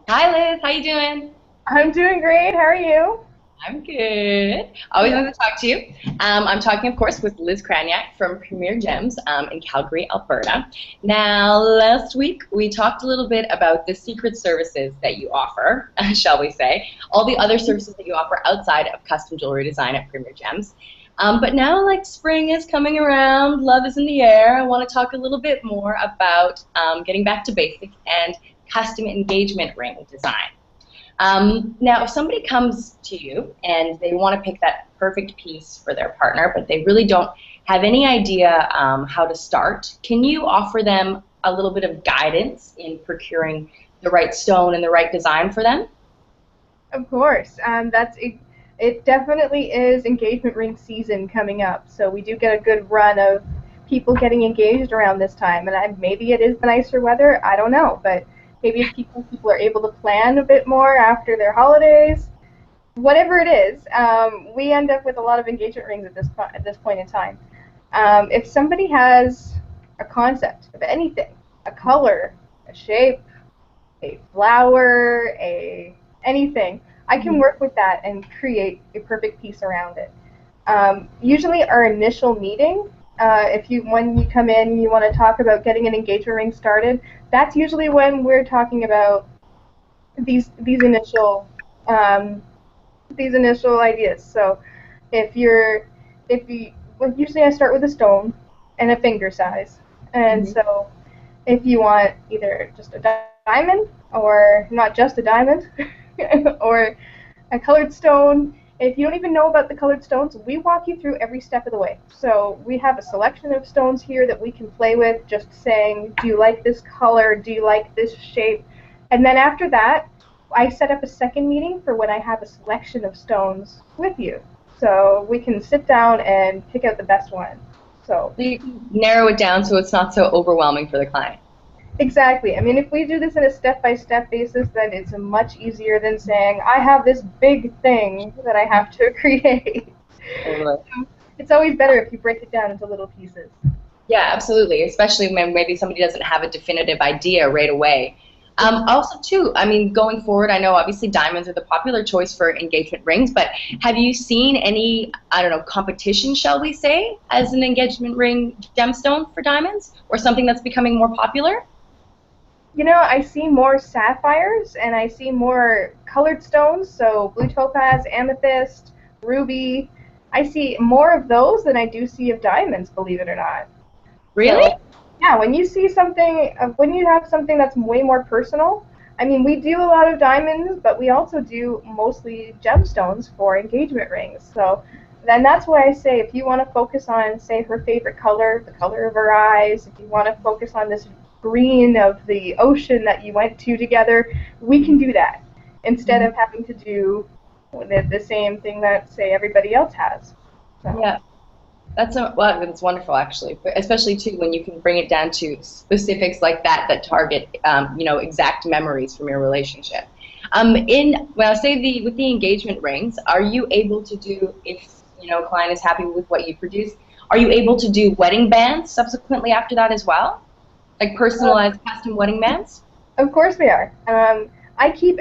Hi Liz, how you doing? I'm doing great. How are you? I'm good. Always Yeah. wanted to talk to you. I'm talking, of course, with Liz Kranyak from Premier Gems in Calgary, Alberta. Now, last week we talked a little bit about the secret services that you offer, shall we say, all the other services that you offer outside of custom jewelry design at Premier Gems. But now, like spring is coming around, love is in the air. I want to talk a little bit more about getting back to basic and custom engagement ring design. Now, if somebody comes to you and they want to pick that perfect piece for their partner, but they really don't have any idea how to start, can you offer them a little bit of guidance in procuring the right stone and the right design for them? Of course. It definitely is engagement ring season coming up. So we do get a good run of people getting engaged around this time. And maybe it is the nicer weather. I don't know. But maybe it's people are able to plan a bit more after their holidays. Whatever it is, we end up with a lot of engagement rings at this point in time. If somebody has a concept of anything, a color, a shape, a flower, a anything, I can work with that and create a perfect piece around it. Usually, our initial meeting, if you when you come in, you want to talk about getting an engagement ring started. That's usually when we're talking about these initial um, these initial ideas. So, if you're if you well, usually I start with a stone and a finger size, and Mhm. so if you want either just a diamond or not just a diamond or a colored stone. If you don't even know about the colored stones, we walk you through every step of the way. So we have a selection of stones here that we can play with, just saying, do you like this color? Do you like this shape? And then after that, I set up a second meeting for when I have a selection of stones with you. So we can sit down and pick out the best one. So So you can narrow it down so it's not so overwhelming for the client. exactly. I mean, if we do this in a step-by-step basis, then it's much easier than saying, I have this big thing that I have to create. Totally. It's always better if you break it down into little pieces. Yeah, absolutely. Especially when maybe somebody doesn't have a definitive idea right away. Also, too, I mean, going forward, I know obviously diamonds are the popular choice for engagement rings, but have you seen any, I don't know, competition, shall we say, as an engagement ring gemstone for diamonds, or something that's becoming more popular? You know, I see more sapphires and I see more colored stones, so blue topaz, amethyst, ruby. I see more of those than I do see of diamonds, believe it or not. Really? So, yeah, when you have something that's way more personal, I mean, we do a lot of diamonds, but we also do mostly gemstones for engagement rings. So, then that's why I say if you want to focus on, say, her favorite color, the color of her eyes, if you want to focus on this green of the ocean that you went to together, we can do that instead Mhm. of having to do the same thing that, say, everybody else has. So. Yeah. That's wonderful actually, but especially too when you can bring it down to specifics like that that target exact memories from your relationship. In well, say the with the engagement rings, are you able to do if a client is happy with what you produce? Are you able to do wedding bands subsequently after that as well, like personalized custom wedding bands? Of course they are. I keep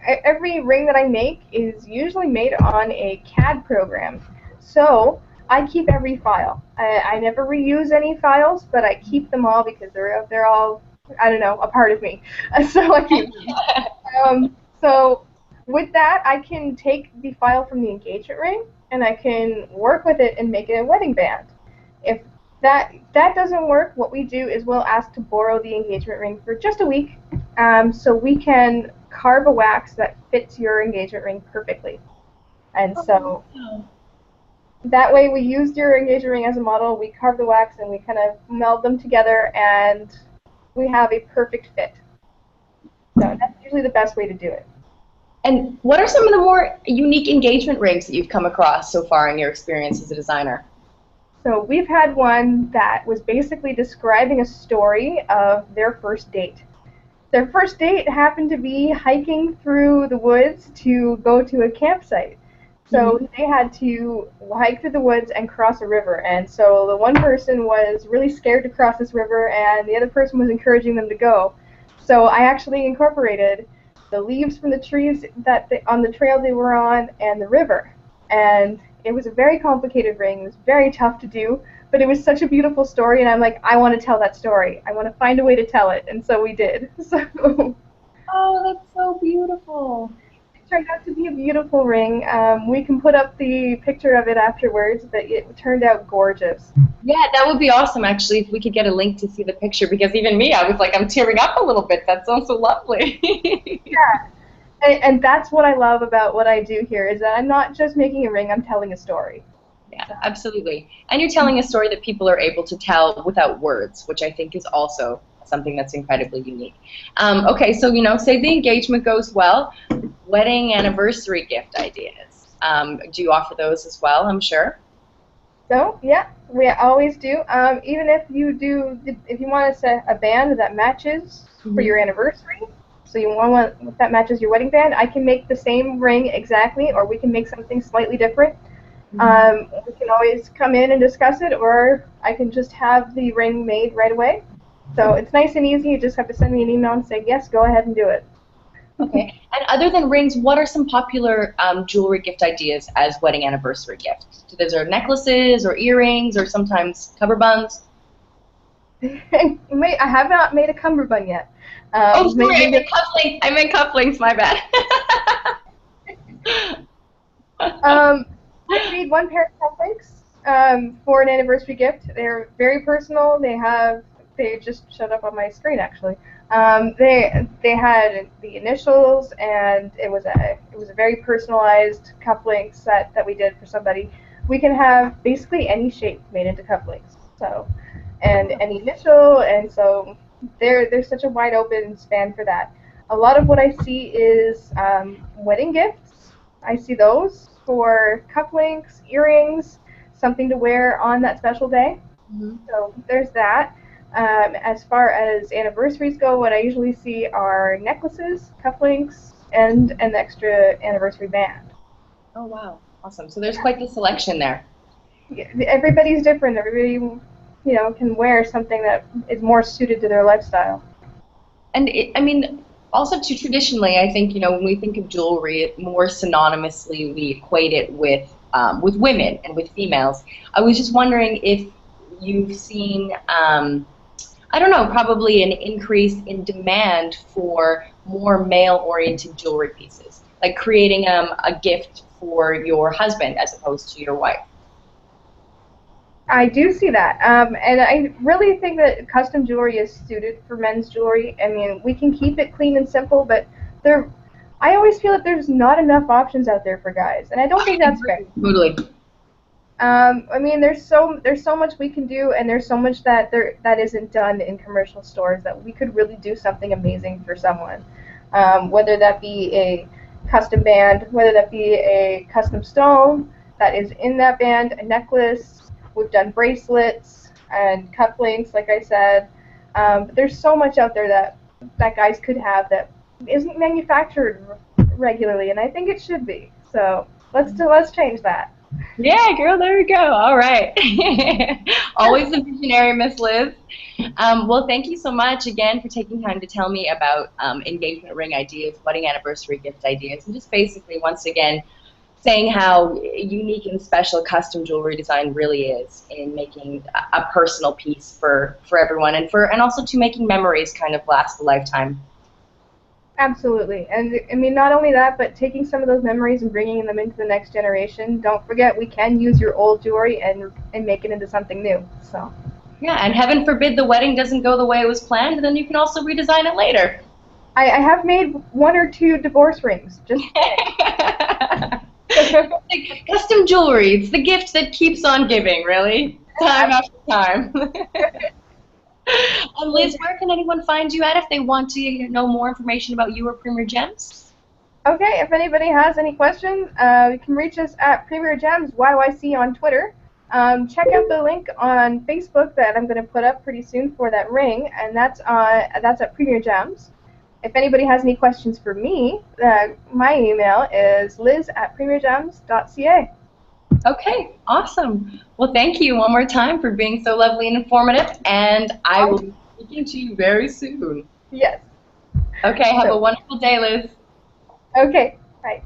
every ring that I make is usually made on a CAD program, so I keep every file. I never reuse any files, but I keep them all because they're all, I don't know, a part of me. So I keep them. So with that, I can take the file from the engagement ring and I can work with it and make it a wedding band. If that doesn't work, what we do is we'll ask to borrow the engagement ring for just a week, so we can carve a wax that fits your engagement ring perfectly. And so that way, we used your engagement ring as a model. We carve the wax and we kind of meld them together, and we have a perfect fit. So that's usually the best way to do it. And what are some of the more unique engagement rings that you've come across so far in your experience as a designer? So we've had one that was basically describing a story of their first date. Their first date happened to be hiking through the woods to go to a campsite. So Mhm. they had to hike through the woods and cross a river. And so the one person was really scared to cross this river, and the other person was encouraging them to go. So I actually incorporated the leaves from the trees on the trail they were on, and the river. And it was a very complicated ring. It was very tough to do, but it was such a beautiful story, and I'm like, I want to tell that story. I want to find a way to tell it, and so we did. So Oh, that's so beautiful. it turned out to be a beautiful ring. We can put up the picture of it afterwards, but it turned out gorgeous. Yeah, that would be awesome, actually, if we could get a link to see the picture, because even me, I was like, I'm tearing up a little bit. That sounds so lovely. Yeah. And that's what I love about what I do here, is that I'm not just making a ring, I'm telling a story. Yeah, absolutely. And you're telling a story that people are able to tell without words, which I think is also something that's incredibly unique. Okay, so, say the engagement goes well, wedding anniversary gift ideas. Do you offer those as well, I'm sure? So, yeah, we always do. Even if you want to set a band that matches for your anniversary, so you want that matches your wedding band, I can make the same ring exactly, or we can make something slightly different. We can always come in and discuss it, or I can just have the ring made right away. So it's nice and easy. You just have to send me an email and say, yes, go ahead and do it. Okay. And other than rings, what are some popular jewelry gift ideas as wedding anniversary gifts? So those are necklaces or earrings or sometimes cummerbunds? I have not made a cummerbund yet. Oh, sorry, I meant cufflinks, my bad. I made one pair of cufflinks for an anniversary gift. They're very personal. They just showed up on my screen actually. They had the initials, and it was a very personalized cufflink set that we did for somebody. We can have basically any shape made into cufflinks. So, and any initial, and so there's such a wide open span for that. A lot of what I see is wedding gifts. I see those for cufflinks, earrings, something to wear on that special day. So there's that. As far as anniversaries go, what I usually see are necklaces, cufflinks, and an extra anniversary band. Oh, wow. Awesome. So there's quite the selection there. Yeah, everybody's different. Everybody, can wear something that is more suited to their lifestyle. And also too traditionally, I think, when we think of jewelry, more synonymously we equate it with women and with females. I was just wondering if you've seen, I don't know, probably an increase in demand for more male-oriented jewelry pieces, like creating a gift for your husband as opposed to your wife. I do see that, and I really think that custom jewelry is suited for men's jewelry. I mean, we can keep it clean and simple, but I always feel that there's not enough options out there for guys, and I don't think that's fair. Totally. I mean, there's so much we can do, and there's so much that isn't done in commercial stores that we could really do something amazing for someone. Whether that be a custom band, whether that be a custom stone that is in that band, a necklace. We've done bracelets and cufflinks, like I said. But there's so much out there that guys could have that isn't manufactured regularly, and I think it should be. So let's change that. Yeah, girl, there we go. All right. Always a visionary, Miss Liz. Well, thank you so much again for taking time to tell me about engagement ring ideas, wedding anniversary gift ideas, and just basically, once again, saying how unique and special custom jewelry design really is in making a personal piece for everyone, and also to making memories kind of last a lifetime. Absolutely, and I mean, not only that, but taking some of those memories and bringing them into the next generation. Don't forget, we can use your old jewelry and make it into something new. So. Yeah, and heaven forbid the wedding doesn't go the way it was planned, then you can also redesign it later. I have made 1 or 2 divorce rings. Just. Custom jewelry, it's the gift that keeps on giving, really, time after time. And Liz, where can anyone find you at if they want to know more information about you or Premier Gems? Okay, if anybody has any questions, you can reach us at Premier Gems YYC on Twitter. Check out the link on Facebook that I'm going to put up pretty soon for that ring, and that's at Premier Gems. If anybody has any questions for me, my email is liz@premiergems.ca. Okay, awesome. Well, thank you one more time for being so lovely and informative, and I will be speaking to you very soon. Yes. Okay, have a wonderful day, Liz. Okay, bye.